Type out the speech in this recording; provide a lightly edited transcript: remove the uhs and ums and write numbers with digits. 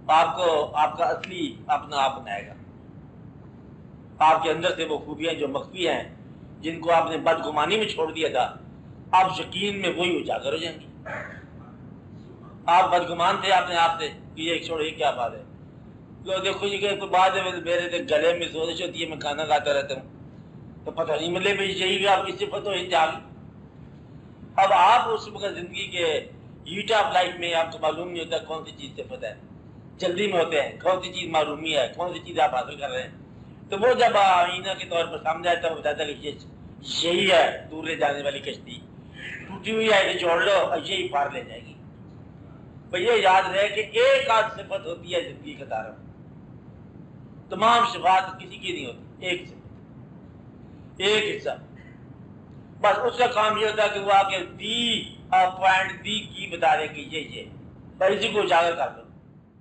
आपको आपका असली अपना आप बनाएगा। आपके अंदर से वो खूबियां जो मख्फी हैं, जिनको आपने बदगुमानी में छोड़ दिया था, आप यकीन में वही उजागर हो जाएंगे। आप बदगुमान थे अपने आप से कि ये छोड़ो, ये क्या बात है। तो देखो ये कोई बात है, मेरे तो गले में सोच होती है, मैं खाना खाता रहता हूँ, तो पता नहीं मिले भाई यही आपकी सिफत हो इंतहा। अब आप उस वक्त जिंदगी के हीट ऑफ लाइफ में आपको मालूम नहीं होता कौन सी चीज सिफत है, जल्दी में होते हैं, कौन सी चीज मालूमी है, कौन सी चीज आप हासिल कर रहे हैं। तो वो जब आईना के तौर पर सामने आता है, वो बताता है कि यही है दूर ले जाने वाली कश्ती, टूटी हुई है, इसे जोड़ लो और यही पार ले जाएगी। तो ये याद रहे कि एक आध सिफत होती है जिंदगी का तारा, तमाम सिफात किसी की नहीं होती, एक सिफत, एक हिस्सा। बस उसका काम ये होता है कि वो आके दी पॉइंट दी की बता रहे कि ये भाई इसी को उजागर कर दो।